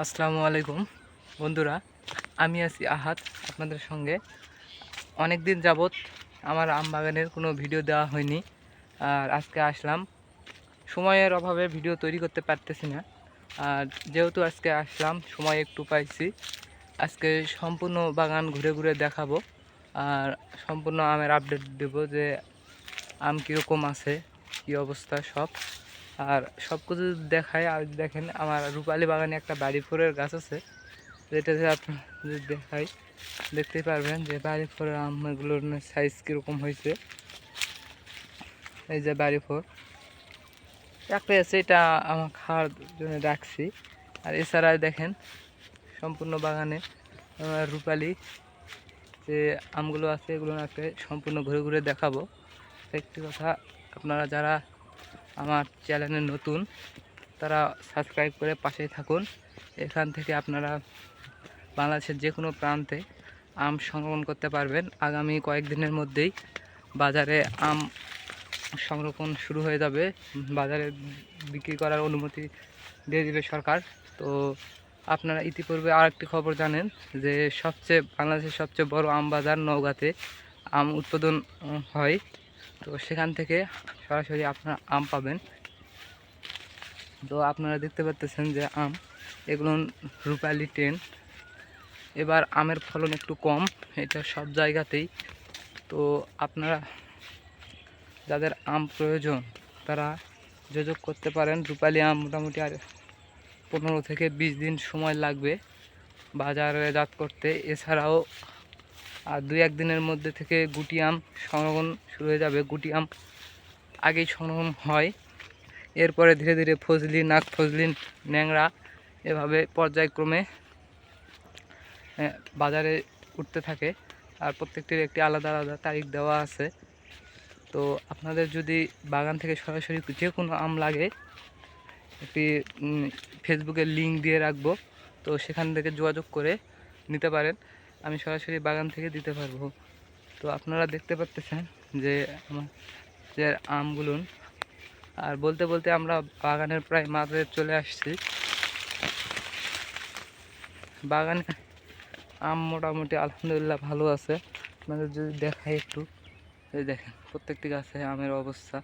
আসসালামু আলাইকুম বন্ধুরা, আমি আছি আহাদ আপনাদের সঙ্গে। অনেক দিন যাবৎ আমার আম বাগানের কোনো ভিডিও দেওয়া হয়নি, আর আজকে আসলাম। সময়ের অভাবে ভিডিও তৈরি করতে পারতেছি না, আর যেহেতু আজকে আসলাম সময় একটু পাইছি, আজকে সম্পূর্ণ বাগান ঘুরে ঘুরে দেখাবো আর সম্পূর্ণ আমের আপডেট দেব যে আম কীরকম আছে, কী অবস্থা সব। আর সব কিছু দেখায়। আর দেখেন আমার রূপালী বাগানে একটা বাড়ি ফোরের গাছ আছে, যেটাতে আপনার যদি দেখাই দেখতেই পারবেন যে বাড়ি ফোরের আমগুলোর সাইজ কীরকম হয়েছে। এই যে বাড়ি ফোর একটা আছে, এটা আমার খাওয়ার জন্য রাখছি। আর এছাড়া দেখেন সম্পূর্ণ বাগানে আমার রূপালী যে আমগুলো আছে এগুলো আজকে সম্পূর্ণ ঘুরে ঘুরে দেখাবো। একটি কথা, আপনারা যারা আমার চ্যানেলে নতুন তারা সাবস্ক্রাইব করে পাশেই থাকুন। এখান থেকে আপনারা বাংলাদেশের যে কোনো প্রান্তে আম সংরক্ষণ করতে পারবেন। আগামী কয়েকদিনের মধ্যেই বাজারে আম সংরক্ষণ শুরু হয়ে যাবে, বাজারে বিক্রি করার অনুমতি দিয়ে দেবে সরকার। তো আপনারা ইতিপূর্বে আরেকটি খবর জানেন যে বাংলাদেশের সবচেয়ে বড় আম বাজার নওগাঁতে আম উৎপাদন হয়। তো সেখান থেকে সরাসরি আপনারা আম পাবেন। তো আপনারা দেখতে পাচ্ছেন যে আম এগুলো রূপালী 10। এবার আমের ফলন একটু কম, এটা সব জায়গাতেই। তো আপনারা যাদের আম প্রয়োজন তারা যোগাযোগ করতে পারেন। রূপালী আম মোটামুটি আর 15 থেকে 20 দিন সময় লাগবে বাজারজাত করতে। এছাড়াও আর 2-1 দিনের মধ্যে থেকে গুটি আম সংরক্ষণ শুরু হয়ে যাবে। গুটি আম আগেই সংরক্ষণ হয়, এরপরে ধীরে ধীরে ফজলি, নাক ফজলি, ন্যাংরা এভাবে পর্যায়ক্রমে বাজারে উঠতে থাকে। আর প্রত্যেকটির একটি আলাদা আলাদা তারিখ দেওয়া আছে। তো আপনাদের যদি বাগান থেকে সরাসরি যে কোনো আম লাগে, একটি ফেসবুকের লিঙ্ক দিয়ে রাখবো, তো সেখান থেকে যোগাযোগ করে নিতে পারেন। আমি সরাসরি বাগান থেকে দিতে পারবো। তো আপনারা দেখতে পাচ্ছেন যে আমার যে আমগুলো, আর বলতে বলতে আমরা বাগানের প্রায় মাঝে চলে আসছি। বাগানে আম মোটামুটি আলহামদুলিল্লাহ ভালো আছে। আপনাদের যদি দেখাই একটু, এই দেখেন প্রত্যেকটি গাছে আমের অবস্থা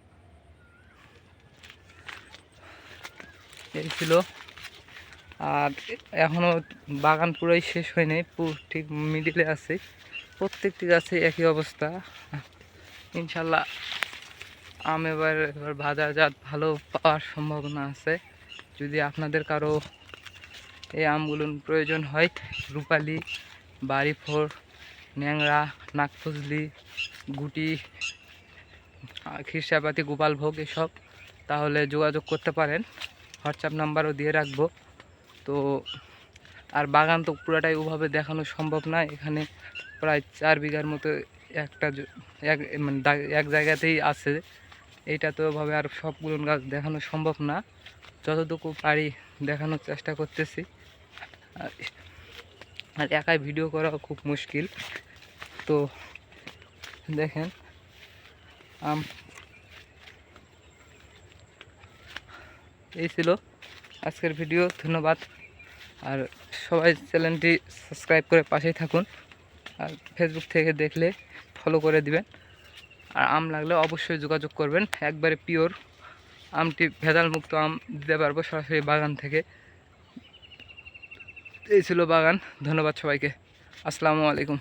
এই ছিল। আর এখনও বাগান পুরোই শেষ হয়নি, ঠিক মিডিলে আছে। প্রত্যেকটি গাছে একই অবস্থা। ইনশাল্লাহ আম এবার বাজারজাত ভালো পাওয়ার সম্ভাবনা আছে। যদি আপনাদের কারো এই আমগুলোর প্রয়োজন হয়, রূপালী, বাড়ি ফোর, ন্যাংরা, নাকফজলি, গুটি, খিরসাপাতি, গোপালভোগ এসব, তাহলে যোগাযোগ করতে পারেন। হোয়াটসঅ্যাপ নাম্বারও দিয়ে রাখবো। তো আর বাগান তো পুরাটাই ওভাবে দেখানো সম্ভব না। এখানে প্রায় 4 বিঘার মতো একটা মানে এক জায়গাতেই আছে। এইটা তো ওভাবে আর সবগুলো গাছ দেখানো সম্ভব না, যতটুকু পারি দেখানোর চেষ্টা করতেছি। আর একাই ভিডিও করা খুব মুশকিল। তো দেখেন আম এই ছিল আজকের ভিডিও। ধন্যবাদ। আর সবাই চ্যানেলটি সাবস্ক্রাইব করে পাশেই থাকুন। আর ফেসবুক থেকে দেখলে ফলো করে দিবেন। আর আম লাগলে অবশ্যই যোগাযোগ করবেন। একবারে পিওর আমটি, ভেজাল মুক্ত আম দিতে পারবো সরাসরি বাগান থেকে। এই ছিল বাগান। ধন্যবাদ সবাইকে। আসসালামু আলাইকুম।